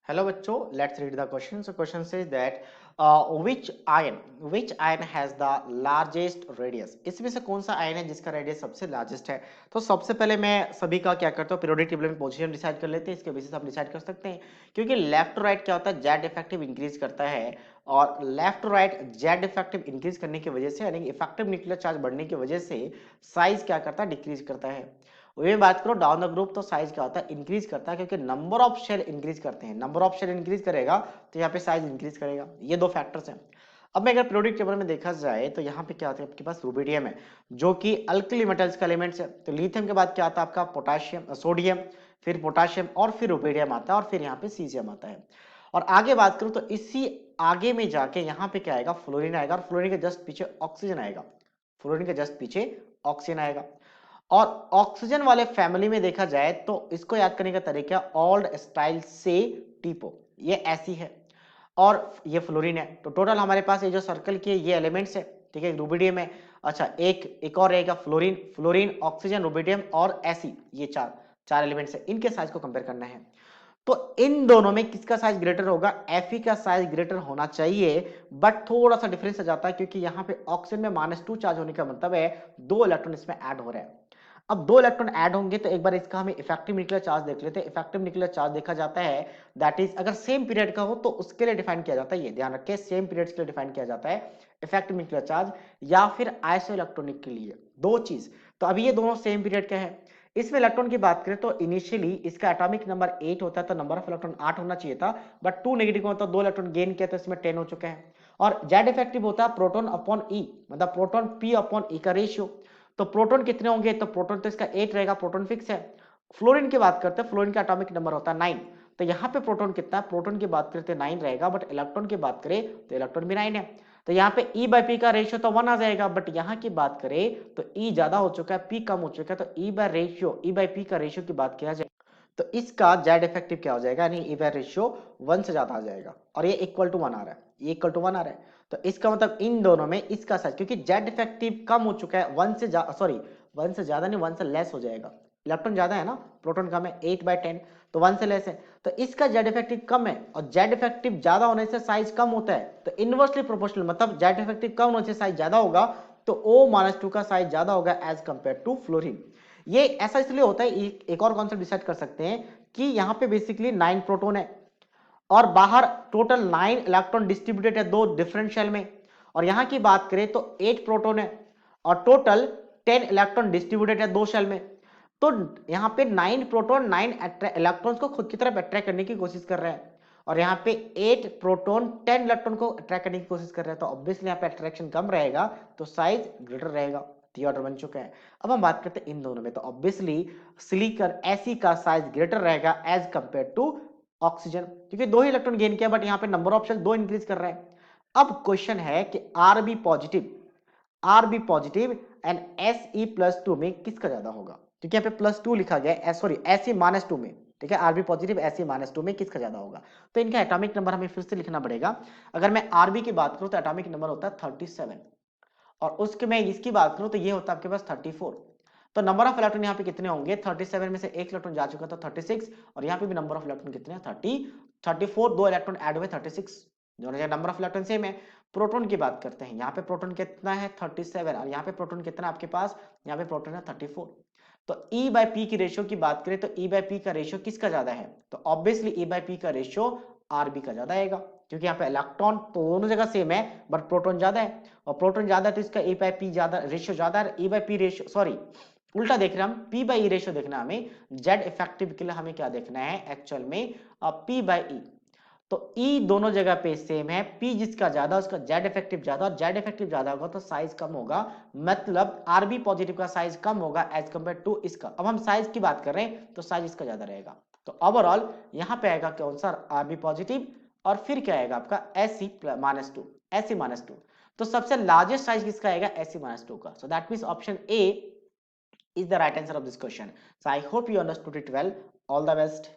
Hello बच्चों, let's read the question. So question says that which ion has the largest radius? इसमें से कौन सा आयन है जिसका रेडियस सबसे लार्जेस्ट है? तो सबसे पहले मैं सभी का क्या करता हूँ, पीरियोडिक टेबल में पोजीशन डिसाइड कर लेते हैं. इसके बेसिस आप डिसाइड कर सकते हैं क्योंकि लेफ्ट टू राइट क्या होता है, जेड इफेक्टिव इंक्रीज करता है और left to right Z effective increase करने की वजह से यानी इफेक्टिव न्यूक्लियर चार्ज बढ़ने की वजह से साइज क्या करता है, डिक्रीज करता है. वही बात करो डाउन द ग्रुप तो साइज क्या होता है, इंक्रीज करता है क्योंकि नंबर ऑफ शेल इंक्रीज करते हैं. नंबर ऑफ शेल इंक्रीज करेगा तो यहाँ पे साइज इंक्रीज करेगा. ये दो फैक्टर्स हैं. अब मैं अगर पीरियोडिक टेबल में देखा जाए तो यहाँ पे क्या होता है, आपके पास रुबिडियम है जो कि अल्कली मेटल्स का एलिमेंट्स है. तो लिथियम के बाद क्या आता है आपका, पोटाशियम, सोडियम, फिर पोटाशियम और फिर रुबिडियम आता है और फिर यहाँ पे सीजियम आता है. और आगे बात करूं तो इसी आगे में जाके यहाँ पे क्या आएगा, फ्लोरीन आएगा और फ्लोरीन के जस्ट पीछे ऑक्सीजन आएगा. फ्लोरीन के जस्ट पीछे ऑक्सीजन आएगा. और ऑक्सीजन वाले फैमिली में देखा जाए तो इसको याद करने का तरीका ओल्ड स्टाइल से टीपो, ये ऐसी है और ये फ्लोरीन है. तो टोटल हमारे पास ये जो सर्कल के ये एलिमेंट्स है, ठीक है, रुबिडियम है. अच्छा एक और रहेगा फ्लोरीन, फ्लोरीन ऑक्सीजन रुबिडियम और ऐसी, ये चार चार एलिमेंट्स है. इनके साइज को कंपेयर करना है तो इन दोनों में किसका साइज ग्रेटर होगा, Fe का साइज ग्रेटर होना चाहिए. बट थोड़ा सा डिफरेंस आ जाता है क्योंकि यहाँ पे ऑक्सीजन में -2 चार्ज होने का मतलब है 2 इलेक्ट्रॉन इसमें ऐड हो रहा है. अब 2 इलेक्ट्रॉन ऐड होंगे तो एक बार इसका हमें इफेक्टिव न्यूक्लियर चार्ज देख लेते हैं. इफेक्टिव न्यूक्लियर चार्ज देखा जाता है दैट इज अगर सेम पीरियड का हो तो उसके लिए डिफाइन किया जाता है, ये ध्यान रखें, सेम पीरियड्स के लिए डिफाइन किया जाता है इफेक्टिव न्यूक्लियर चार्ज या फिर आइसो इलेक्ट्रॉनिक के लिए, दो चीज. तो अभी ये दोनों सेम पीरियड का है. इसमें इलेक्ट्रॉन की बात करें तो इनिशियली इसका एटॉमिक नंबर 8 होता है तो नंबर ऑफ इलेक्ट्रॉन 8 होना चाहिए था, बट 2 नेगेटिव होता है, 2 इलेक्ट्रॉन गेन किया तो इसमें 10 हो चुका है. और जेड इफेक्टिव होता है प्रोटॉन अपॉन ई, मतलब प्रोटॉन पी अपॉन ई का रेशियो. तो प्रोटॉन कितने होंगे, तो प्रोटॉन तो इसका 8 रहेगा, प्रोटॉन फिक्स है. फ्लोरीन की बात करते हैं, फ्लोरीन का एटॉमिक नंबर होता है 9. तो यहाँ पे प्रोटॉन कितना है, प्रोटॉन की बात करते हैं 9 रहेगा, बट इलेक्ट्रॉन की बात करें तो इलेक्ट्रॉन भी 9 है. तो यहाँ पे E बाई पी का रेशियो तो 1 आ जाएगा, बट यहाँ की बात करें तो E ज्यादा हो चुका है, P कम हो चुका है. तो E बाई पी का रेशियो की बात किया जाए तो इसका जेड इफेक्टिव क्या हो जाएगा, यानी E बाई रेशियो 1 से ज्यादा आ जाएगा और ये इक्वल टू 1 आ रहा है, ये इक्वल टू 1 आ रहा है. तो इसका मतलब इन दोनों में इसका साइज, क्योंकि जेड इफेक्टिव कम हो चुका है 1 से सॉरी 1 से ज्यादा नहीं, 1 से लेस हो जाएगा. इलेक्ट्रॉन ज्यादा है ना, प्रोटॉन कम है 8/10, तो 1 से लेस है. तो इसका जेड इफेक्टिव कम है और जेड इफेक्टिव ज्यादा होने से साइज कम होता है. तो इनवर्सली प्रोपोर्शनल, मतलब जेड इफेक्टिव कम होने से साइज ज्यादा होगा तो O-2 का साइज ज्यादा होगा एज कंपेयर टू फ्लोरीन. ये ऐसा इसलिए होता है, एक और कॉन्सेप्ट डिसाइड कर सकते हैं कि यहाँ पे बेसिकली 9 प्रोटॉन है और बाहर टोटल 9 इलेक्ट्रॉन डिस्ट्रीब्यूटेड है दो डिफरेंट शेल में. और यहाँ की बात करें तो 8 प्रोटॉन है और टोटल 10 इलेक्ट्रॉन डिस्ट्रीब्यूटेड है दो शेल में. तो यहाँ पे 9 प्रोटॉन 9 इलेक्ट्रॉन्स को खुद की तरफ अट्रैक्ट करने की कोशिश कर रहे हैं और यहाँ पे 8 प्रोटॉन 10 इलेक्ट्रॉन को अट्रैक्ट करने की कोशिश कर रहे हैं. तो ऑब्वियसली यहाँ पे अट्रैक्शन कम रहेगा तो साइज ग्रेटर रहेगा. ऑर्डर बन चुका है. अब हम बात करते हैं इन दोनों में, तो ऑब्वियसली सिलिकॉन Fe का साइज ग्रेटर रहेगा एज कंपेयर टू ऑक्सीजन, क्योंकि दो ही इलेक्ट्रॉन गेन किया बट यहाँ पे नंबर ऑफ शेल दो इंक्रीज कर रहा है. अब क्वेश्चन है कि R B positive and Se+2 में किसका ज्यादा होगा, क्योंकि यहाँ पे +2 लिखा गया है, सॉरी Se-2 में, ठीक है, आरबी पॉजिटिव Se-2 में किसका ज्यादा होगा. तो इनका एटॉमिक नंबर हमें फिर से लिखना पड़ेगा. अगर मैं आरबी की बात करूं तो एटॉमिक नंबर होता है 37 और उसके मैं इसकी बात करूं तो ये होता है आपके पास 34. तो नंबर ऑफ इलेक्ट्रॉन यहाँ पे कितने होंगे, 37 में से एक इलेक्ट्रॉन जा चुका था 36 और यहाँ पे भी नंबर ऑफ इलेक्ट्रॉन कितने हैं 34, दो इलेक्ट्रॉन ऐड हुए 36, दोनों जगह नंबर ऑफ इलेक्ट्रॉन सेम है. प्रोटॉन की बात करते हैं, यहाँ पे प्रोटॉन कितना है 37 और यहाँ पे प्रोटॉन कितना है आपके पास, यहाँ पे प्रोटॉन है 34. तो E बाई पी की रेशियो की बात करें तो E बाई पी का रेशियो किसका ज्यादा है, तो ऑब्वियसली E बाई पी का रेशियो आरबी का ज्यादा आएगा क्योंकि यहाँ पे इलेक्ट्रॉन तो दोनों जगह सेम है बट प्रोटॉन ज्यादा है और प्रोटॉन ज्यादा है तो इसका E बाई पी ज्यादा रेशियो ज्यादा है. E by P ratio sorry उल्टा देख रहे हैं हम, P बाई ई रेशियो देखना है हमें. जेड इफेक्टिव के लिए हमें क्या देखना है एक्चुअल में, P बाई ई. तो E दोनों जगह पे सेम है, P जिसका ज्यादा उसका जेड इफेक्टिव ज्यादा और जेड इफेक्टिव ज्यादा होगा तो साइज कम होगा, मतलब आरबी पॉजिटिव का साइज कम होगा एज कंपेयर टू इसका. अब हम साइज की बात कर रहे हैं तो साइज इसका ज्यादा रहेगा. तो ओवरऑल यहाँ पे आएगा कौन सा, आरबी पॉजिटिव और फिर क्या आएगा आपका Se-2. तो सबसे लार्जेस्ट साइज किसका आएगा, Se-2 का. So that means option A is the right answer of this question. So I hope you understood it well. All the best.